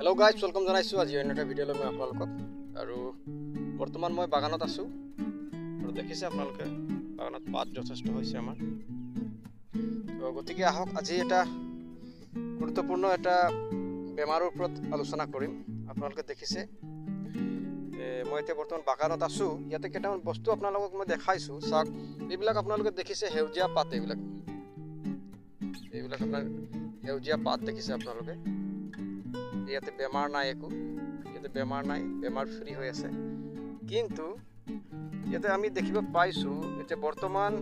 Hello guys welcome जानाइছো আজি অন্য এটা ভিডিঅ'লৈ মই আপোনালোকক আৰু বৰ্তমান মই বাগানত আছো আৰু দেখিছে আপোনালোকে বাগানত পাত যথেষ্ট হৈছে আমাৰ তো গতিকে আহক আজি এটা গুৰুত্বপূৰ্ণ এটা বেমাৰৰ ওপৰত আলোচনা কৰিম আপোনালোকে দেখিছে মই এতিয়া বৰ্তমান বাগানত আছো ইয়াতে কেইটামান বস্তু আপোনালোকক মই দেখাইছো চাওক এইবিলাক আপোনালোকে দেখিছে হেউজিয়া পাত এইবিলাক আপোনাৰ হেউজিয়া পাত দেখিছে আপোনালোকে ইয়াতে বেমাৰ নাই একো ইয়াতে বেমাৰ নাই বেমাৰ ফ্ৰী হৈ আছে কিন্তু ইয়াতে আমি দেখিব পাইছো এতিয়া বৰ্তমান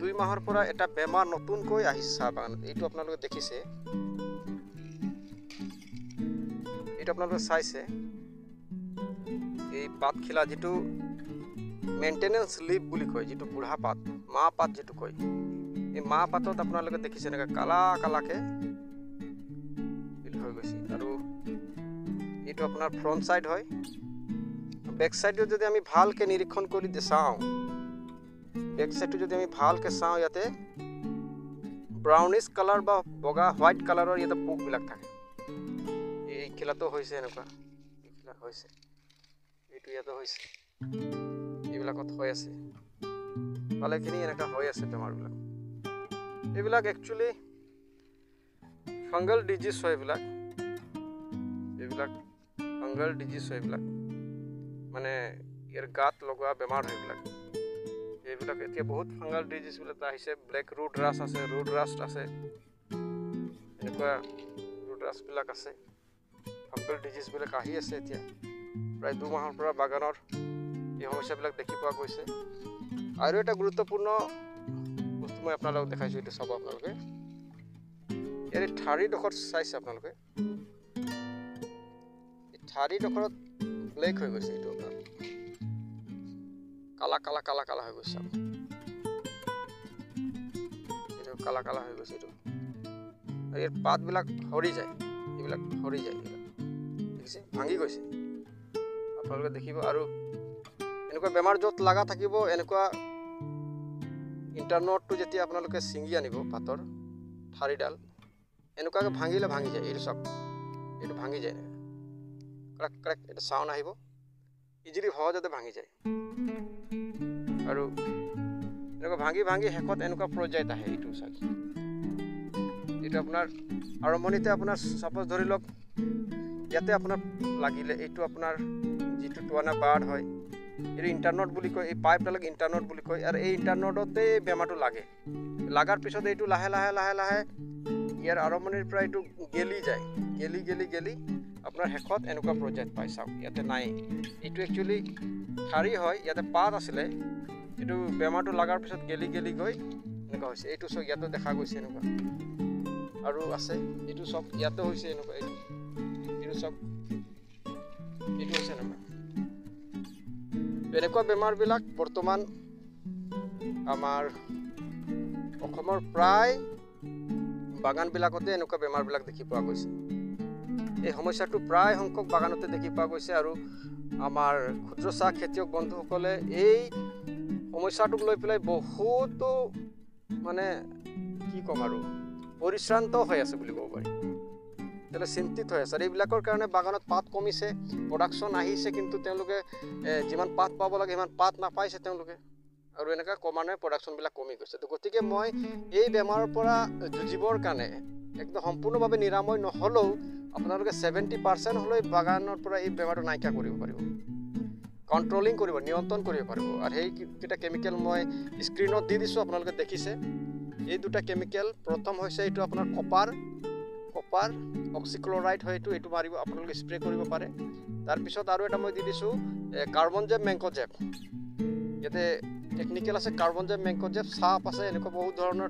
2 মাহৰ পৰা এটা বেমাৰ নতুনকৈ আহিছে বাগানত এইটো আপোনালোকে দেখিছে এইটো আপোনালোকে চাইছে এই পাত খিলা যেটো মেইনটেনেন্স লিভ বুলি কয় যেটো বুঢ়া পাত মা পাত যেটো কয় এই মা পাতত আপোনালোকে দেখিছে এনেকা কালা কালাকে হৈ গৈছে আৰু এইটো আপোনাৰ ফ্ৰন্ট সাইড হয় ব্যাক সাইডত যদি আমি ভালকে নিৰীক্ষণ কৰি চাওঁ ব্যাক সাইডটো যদি আমি ভালকে চাওঁ ইয়াতে ব্ৰাউনিশ কালাৰ বা বগা হোৱাইট কালাৰৰ ইয়াতে পোক বিলাক থাকে এই খিলাটো হৈছে এনেকুৱা এই খিলা হৈছে এইটো ইয়াতে হৈছে এইবিলাকত হৈ আছে ভালেখিনি এনেকা হৈ আছে বেমাৰবিলাক এইবিলাক একচুয়ালি ফাঙ্গাল ডিজিজ হয় এইবিলাক ফাঙ্গাল ডিজিজ হয় এইবিলাক মানে ইয়াৰ গাত লগোৱা বেমাৰ হয় এইবিলাক এতিয়া বহুত ফাঙ্গাল ডিজিজ বিলাক আহিছে ব্লেক ৰুট ৰাছ আছে ৰুট ৰাষ্ট আছে এনেকুৱা ৰুট ৰাছ বিলাক আছে ফাঙ্গাল ডিজিজ বিলাক আহি আছে এতিয়া প্ৰায় 2 মাহৰ পৰা বাগানৰ এই সমস্যাবিলাক দেখি পোৱা গৈছে আৰু এটা গুৰুত্বপূৰ্ণ বস্তু মই আপোনালোকক দেখাইছো এইটো চাব আপোনালোকে ইয়াৰ ঠাৰি ডখৰ চাইছে আপোনালোকে ঠাৰি ডখৰত ব্লেক হৈ গৈছে এইটো আপোনাৰ কালা কালা কালা কালা হৈ গৈছে এইটো কালা কালা হৈ গৈছে এইটো আৰু ইয়াৰ পাতবিলাক হৰি যায় এইবিলাক হৰি যায় দেখিছে ভাঙি গৈছে আপোনালোকে দেখিব আৰু এনেকুৱা বেমাৰ য'ত লাগা থাকিব এনেকুৱা ইন্টাৰনটটো যেতিয়া আপোনালোকে ছিঙি আনিব পাতৰ ঠাৰিডাল এনেকুৱাকে ভাঙিলে ভাঙি যায় এইটো সব এইটো ভাঙি যায় না ক্ৰাক ক্ৰাক এটা সাউন্ড আহিব ইজিলি সহজতে ভাঙি যায় আৰু এনেকুৱা ভাঙি ভাঙি হেকত এনেকুৱা পৰ্যায়ত আহে এইটো চাওক এইটো আপোনাৰ আৰম্ভণিতে আপোনাৰ সাপোজ ধৰি লওক ইয়াতে আপোনাৰ লাগিলে এইটো আপোনাৰ যেটো টুৱানা বাৰ্ড হয় এই ইন্টাৰনট বুলি কয় এই পাইপডালক ইন্টাৰনট বুলি কয় আৰু এই ইন্টাৰনটতে বেমাৰটো লাগে লাগাৰ পিছত এইটো লাহে লাহে লাহে লাহে ইয়াৰ আৰম্ভণিৰ পৰা এইটো গেলি যায় গেলি আপোনাৰ হেকত এনেকুৱা পৰ্যায়ত পাই চাওক ইয়াতে নাই এইটো একচুয়ালি ঠাৰি হয় ইয়াতে পাত আছিলে এইটো বেমাৰটো লাগাৰ পিছত গেলি গৈ এনেকুৱা হৈছে এইটো সব ইয়াতে দেখা গৈছে এনেকুৱা আৰু আছে এইটো সব ইয়াতে হৈছে এনেকুৱা এইটো সব এইটো হৈছে এনেকুৱা বেমাৰবিলাক বৰ্তমান আমাৰ অসমৰ প্ৰায় বাগানবিলাকতে এনেকুৱা বেমাৰবিলাক দেখি পোৱা গৈছে এই সমস্যাটো প্ৰায় সংখ্যক বাগানতে দেখি পোৱা গৈছে আৰু আমাৰ ক্ষুদ্ৰ চাহ খেতিয়ক বন্ধুসকলে এই সমস্যাটোক লৈ পেলাই বহুতো মানে কি কম আৰু পৰিশ্ৰান্ত হৈ আছে বুলি ক'ব পাৰি তেলে চিন্তিত হৈ আছে এইবিলাকৰ কাৰণে বাগানত পাত কমিছে প্ৰডাকশন আহিছে কিন্তু তেওঁলোকে যিমান পাত পাব লাগে সিমান পাত নাপাইছে তেওঁলোকে আৰু এনেকা কমানে প্ৰডাকশন বিলাক কমি গৈছে তো গতিকে মই এই বেমাৰৰ পৰা যুঁজিবৰ কাৰণে একদম সম্পূৰ্ণভাৱে নিৰাময় নহলেও আপোনালোকে 70% হলৈ বাগানৰ পৰা এই বেমাৰটো নাইকিয়া কৰিব পাৰিব কন্ট্ৰোলিং কৰিব নিয়ন্ত্ৰণ কৰিব পাৰিব আৰু এই কিটা কেমিক্যাল মই স্ক্ৰিনত দি দিছো আপোনালোকে দেখিছে এই দুটা কেমিক্যাল প্ৰথম হৈছে এইটো আপোনাৰ কপাৰ অক্সিক্লোৰাইড হয় এইটো মাৰিব আপোনালোকে স্প্ৰে কৰিব পাৰে তাৰ পিছত আৰু এটা মই দি দিছো কাৰ্বনজেব মেংকজেব ইয়াতে টেকনিক্যাল আছে কাৰ্বনজেব মেংকজেব সাপ আছে এনেকুৱা বহুত ধৰণৰ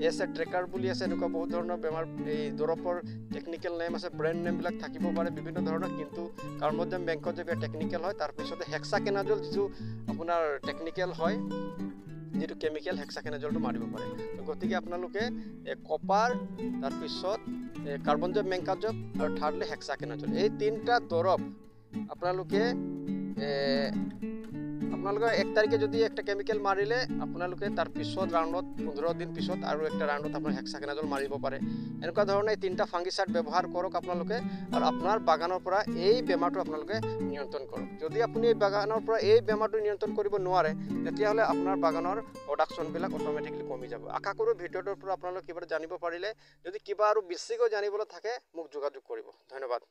এছে ট্ৰেকাৰ বুলি আছে এনেকুৱা বহুত ধৰণৰ বেমাৰ এই দৰপৰ টেকনিক্যাল নেম আছে ব্ৰেন্ড নেম বিলাক থাকিব পাৰে বিভিন্ন ধৰণৰ কিন্তু কাৰ্বনজেব মেংকজেব টেকনিক্যাল হয় তাৰ পিছত হেক্সাকেনাজল যিটো আপোনাৰ টেকনিক্যাল হয় যেটো কেমিক্যাল হেক্সাকেনাজলটো মাৰিব পাৰে গতিকে আপোনালোকে কপাৰ তাৰ পিছত কাৰ্বনজেব মেংকজেব আৰু থাৰ্ডলি হেক্সাকেনাজল এই তিনটা দৰব আপোনালোকে আপোনালোকে 1 তাৰিখে যদি একটা কেমিকেল মাৰিলে আপোনালোকে তাৰ পিছত ৰাউণ্ডত 15 দিন পিছত আৰু একটা ৰাউণ্ডত আপোনাৰ হেক্সাকনাজল মাৰিব পাৰে। এনেকুৱা ধৰণে 3টা ফাংগিসাইড ব্যৱহাৰ কৰক আপোনালোকে আৰু আপোনাৰ বাগানৰ পৰা এই বেমাৰটো আপোনালোকে নিয়ন্ত্ৰণ কৰক। যদি আপুনি এই বাগানৰ পৰা এই বেমাৰটো নিয়ন্ত্ৰণ কৰিব নোৱাৰে তেতিয়াহ'লে আপোনাৰ বাগানৰ প্ৰডাকশ্যনবিলাক অট'মেটিকলি কমি যাব। আশা কৰোঁ ভিডিঅ'টোৰ পৰা আপোনালোকে কিবা জানিব পাৰিলে। যদি কিবা আৰু বেছিকৈ জানিবলৈ থাকে মোক যোগাযোগ কৰিব। ধন্যবাদ।